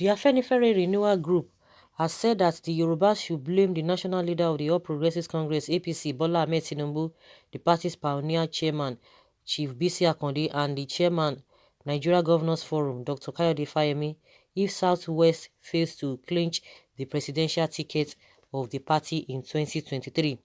The Afenifere Renewal Group has said that the Yorubas should blame the national leader of the All Progressives Congress (APC), Bola Ahmed Tinubu, the party's pioneer chairman, Chief Bisi Akande, and the chairman, Nigeria Governors Forum, Dr. Kayode Fayemi, if Southwest fails to clinch the presidential ticket of the party in 2023.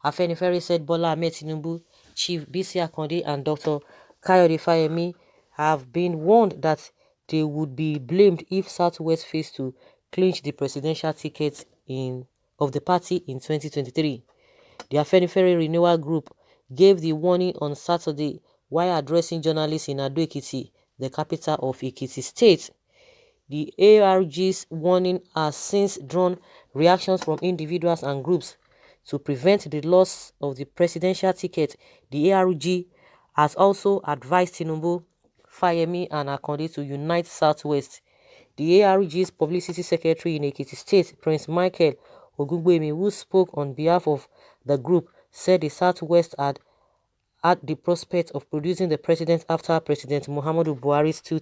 Afenifere said Bola Ahmed Tinubu, Chief Bisi Akande, and Dr. Kayode Fayemi have been warned that they would be blamed if Southwest fails to clinch the presidential ticket of the party in 2023. The Afenifere Renewal Group gave the warning on Saturday while addressing journalists in Ado-Ekiti, the capital of Ekiti State. The ARG's warning has since drawn reactions from individuals and groups. To prevent the loss of the presidential ticket, the ARG has also advised Tinubu, Fayemi, and Akande to unite Southwest. The ARG's publicity secretary in Ekiti State, Prince Michael Ogungbemi, who spoke on behalf of the group, said the Southwest had the prospect of producing the president after President Muhammadu Buhari's two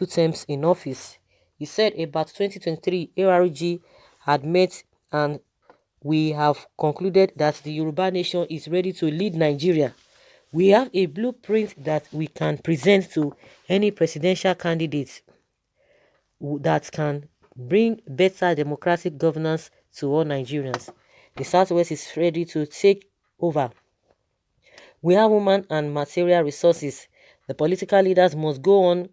terms in office. He said about 2023, ARG had met and we have concluded that the Yoruba nation is ready to lead Nigeria. We have a blueprint that we can present to any presidential candidate that can bring better democratic governance to all Nigerians. The Southwest is ready to take over. We have human and material resources. The political leaders must go on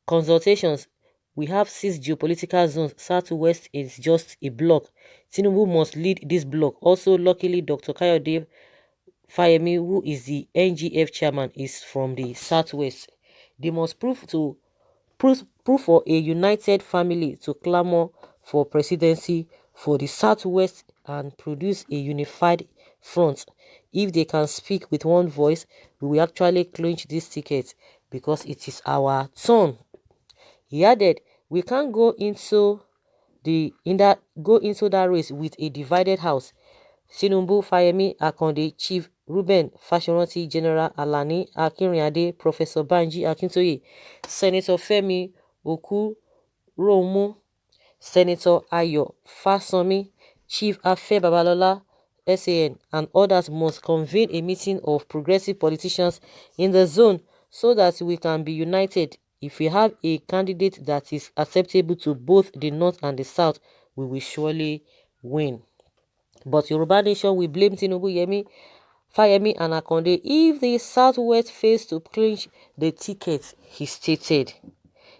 consultations. We have 6 geopolitical zones. Southwest is just a block. Tinubu must lead this block. Also, luckily, Dr. Kayode Fayemi, who is the NGF chairman, is from the Southwest. They must prove for a united family to clamor for presidency for the Southwest and produce a unified front. If they can speak with one voice, we will actually clinch this ticket because it is our turn. He added, we can't go into that race with a divided house. Tinubu, Fayemi, Akande, Chief Ruben Fashoranti, General Alani Akinrinade, Professor Banji Akintoye, Senator Femi Okuromu, Senator Ayo Fasomi, Chief Afe Babalola, SAN, and others must convene a meeting of progressive politicians in the zone so that we can be united. If we have a candidate that is acceptable to both the North and the South, we will surely win. But Yoruba Nation will blame Tinubu, Fayemi, and Akande if the Southwest fails to clinch the ticket, he stated.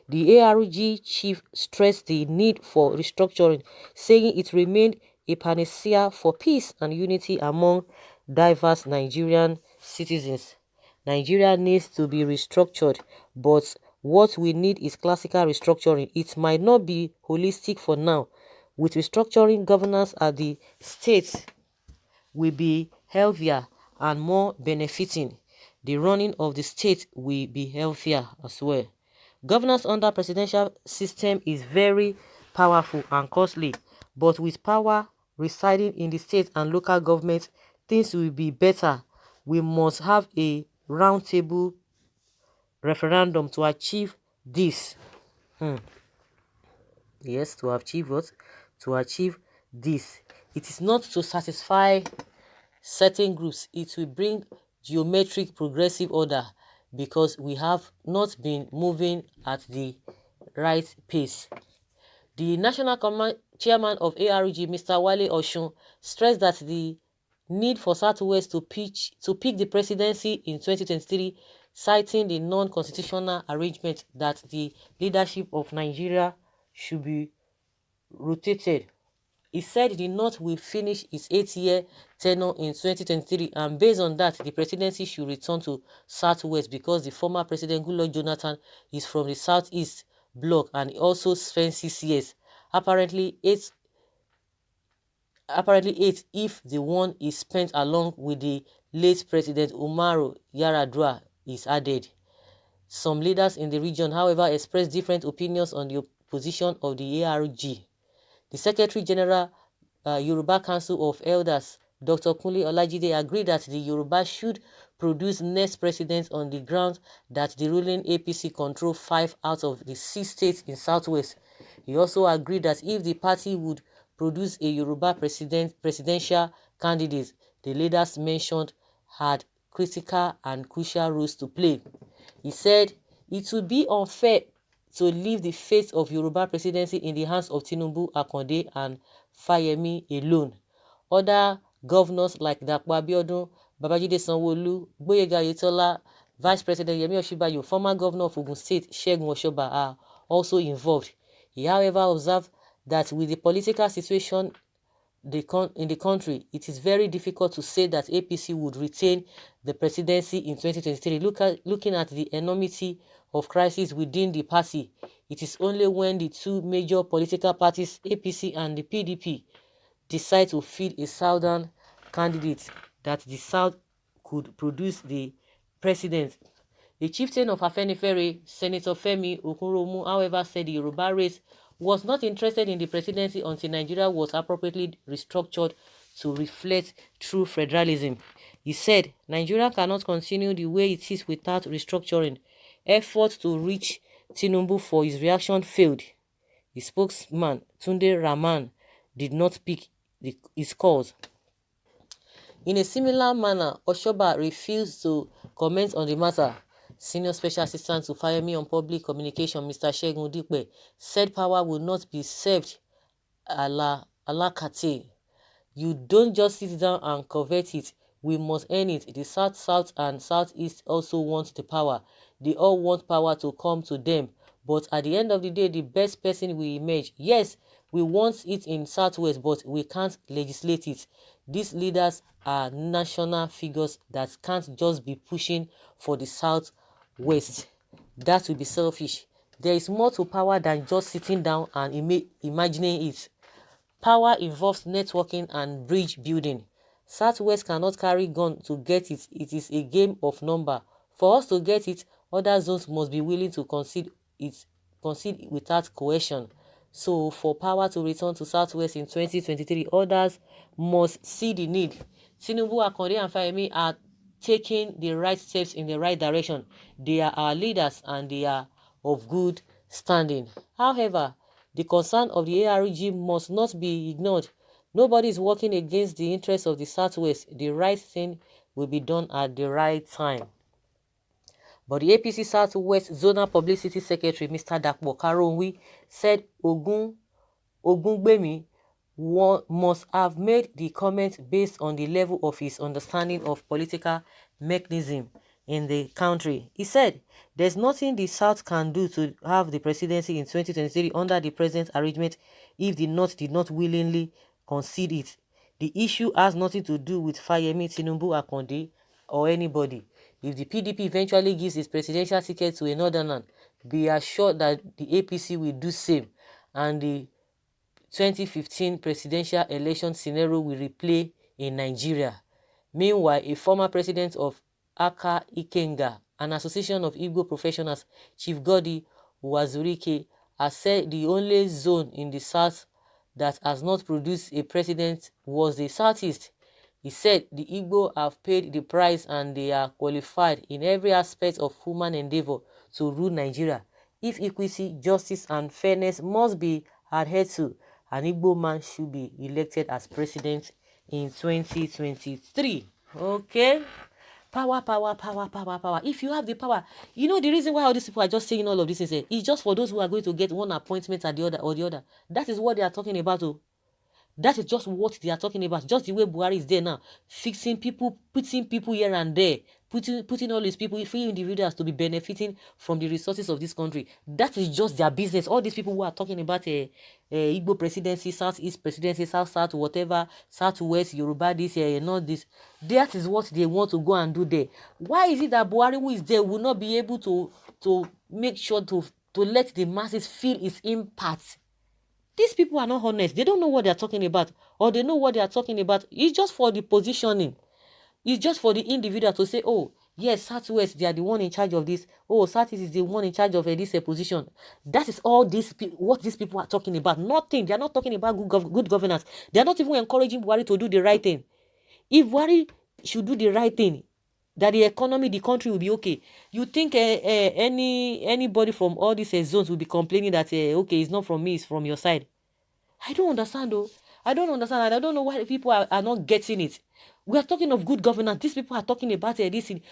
The ARG chief stressed the need for restructuring, saying it remained a panacea for peace and unity among diverse Nigerian citizens. Nigeria needs to be restructured, but what we need is classical restructuring. It might not be holistic for now. With restructuring, governance at the states will be healthier and more benefiting. The running of the state will be healthier as well. Governance under presidential system is very powerful and costly, but with power residing in the state and local government, things will be better. We must have a roundtable referendum to achieve this. Yes, to achieve what? To achieve this. It is not to satisfy certain groups. It will bring geometric progressive order because we have not been moving at the right pace. The national chairman of ARG, Mr. Wale Oshun, stressed that the need for Southwest to pick the presidency in 2023, citing the non-constitutional arrangement that the leadership of Nigeria should be rotated. He said the North will finish its 8-year tenure in 2023, and based on that, the presidency should return to Southwest because the former president Goodluck Jonathan is from the Southeast bloc and he also spent 6 years. Apparently eight if the one is spent along with the late President Umaru Yar'Adua is added. Some leaders in the region, however, expressed different opinions on the position of the ARG. The Secretary General Yoruba Council of Elders, Dr. Kunle Olajide agreed that the Yoruba should produce next president on the ground that the ruling APC control 5 out of the 6 states in Southwest. He also agreed that if the party would produce a Yoruba presidential candidate, the leaders mentioned had critical and crucial roles to play. He said it would be unfair to leave the fate of Yoruba presidency in the hands of Tinubu, Akande, and Fayemi alone. Other governors like Dapo Abiodun, Babajide Sanwo-Olu, Gboyega Oyetola, Vice President Yemi Osinbajo, former governor of Ogun State Segun Oshoba are also involved. He, however, observed that with the political situation in the country, it is very difficult to say that APC would retain the presidency in 2023. Looking at the enormity of crisis within the party, it is only when the two major political parties, APC and the PDP, decide to field a southern candidate that the South could produce the president. The chieftain of Afenifere, Senator Femi Okunromu, however, said the Yoruba race was not interested in the presidency until Nigeria was appropriately restructured to reflect true federalism. He said, Nigeria cannot continue the way it is without restructuring. Efforts to reach Tinubu for his reaction failed. The spokesman, Tunde Rahman, did not pick his calls. In a similar manner, Oshoba refused to comment on the matter. Senior Special Assistant to Fayemi on Public Communication, Mr. Segun Dipe, said power will not be served a la carte. You don't just sit down and covet it. We must earn it. The South and Southeast also want the power. They all want power to come to them. But at the end of the day, the best person will emerge. Yes, we want it in Southwest, but we can't legislate it. These leaders are national figures that can't just be pushing for the Southwest. That will be selfish. There is more to power than just sitting down and imagining it. Power involves networking and bridge building. Southwest cannot carry gun to get it. It is a game of number. For us to get it, other zones must be willing to concede without coercion. So for power to return to Southwest in 2023, others must see the need. Tinubu, Akande, and Fayemi are taking the right steps in the right direction. They are our leaders and they are of good standing. However, the concern of the ARG must not be ignored. Nobody is working against the interests of the Southwest. The right thing will be done at the right time. But the APC Southwest Zonal Publicity Secretary, Mr. Dapo Karonwi, said Ogungbemi must have made the comment based on the level of his understanding of political mechanism in the country. He said, there's nothing the South can do to have the presidency in 2023 under the present arrangement if the North did not willingly concede it. The issue has nothing to do with Fayemi, Tinubu, Akande, or anybody. If the PDP eventually gives its presidential ticket to a northerner, be assured that the APC will do same, and the 2015 presidential election scenario will replay in Nigeria. Meanwhile, a former president of Aka Ikenga, an association of Igbo professionals, Chief Godi Wazurike, has said the only zone in the South that has not produced a president was the Southeast. He said the Igbo have paid the price and they are qualified in every aspect of human endeavor to rule Nigeria. If equity, justice, and fairness must be adhered to, an Igbo man should be elected as president in 2023. Okay? Power, power, power, power, power. If you have the power, you know the reason why all these people are just saying all of this is it's just for those who are going to get one appointment at the other or the other. That is what they are talking about. Oh. That is just what they are talking about. Just the way Buhari is there now, fixing people, putting people here and there, putting all these people, free individuals to be benefiting from the resources of this country. That is just their business. All these people who are talking about Igbo presidency, Southeast presidency, South, whatever, Southwest, Yoruba, this, not this. That is what they want to go and do there. Why is it that Buhari, who is there, will not be able to make sure to let the masses feel its impact? These people are not honest. They don't know what they are talking about. Or they know what they are talking about. It's just for the positioning. It's just for the individual to say, oh, yes, Southwest, they are the one in charge of this. Oh, Southeast is the one in charge of this position. That is all what these people are talking about. Nothing. They are not talking about good governance. They are not even encouraging Buhari to do the right thing. If Buhari should do the right thing, that the economy, the country will be okay. You think anybody from all these zones will be complaining that okay, it's not from me, it's from your side? I don't understand though. I don't understand, and I don't know why people are not getting it. We are talking of good governance. These people are talking about this thing.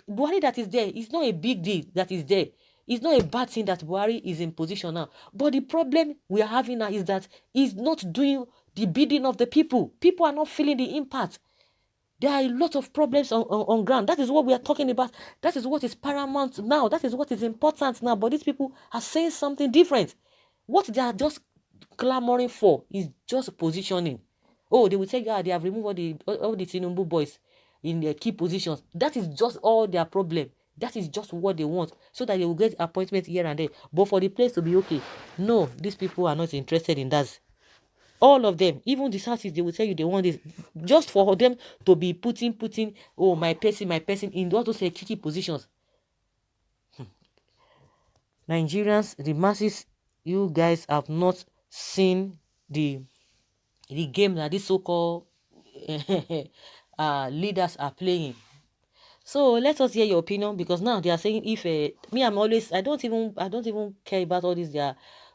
Buhari that is there, it's not a big deal that is there. It's not a bad thing that Buhari is in position now. But the problem we are having now is that he's not doing the bidding of the people. People are not feeling the impact. There are a lot of problems on ground. That is what we are talking about. That is what is paramount now. That is what is important now. But these people are saying something different. What they are just clamoring for is just positioning. Oh, they will say, yeah, they have removed all the Tinubu boys in their key positions. That is just all their problem. That is just what they want, so that they will get appointments here and there. But for the place to be okay, no, these people are not interested in that. All of them, even the Southeast, they will tell you they want this just for them to be putting, oh, my person in all those tricky positions. Nigerians, the masses, you guys have not seen the game that these so-called leaders are playing. So let us hear your opinion, because now they are saying if me, I don't even care about all this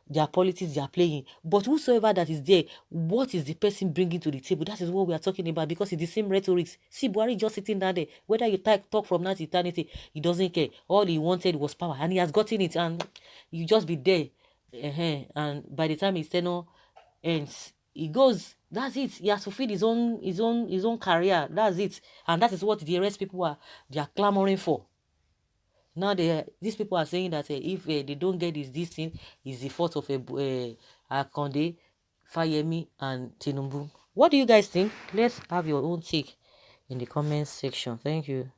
their politics they are playing. But whosoever that is there, what is the person bringing to the table? That is what we are talking about, because it's the same rhetoric. See, Buhari just sitting down there. Whether you talk from now to eternity, he doesn't care. All he wanted was power, and he has gotten it, and you just be there. And by the time his tenure ends, he goes. That's it. He has fulfilled his own career. That's it. And that is what the rest people are clamoring for. Now these people are saying that if they don't get this thing, is the fault of Akonde, Fayemi, and Tinubu. What do you guys think? Let's have your own take in the comment section. Thank you.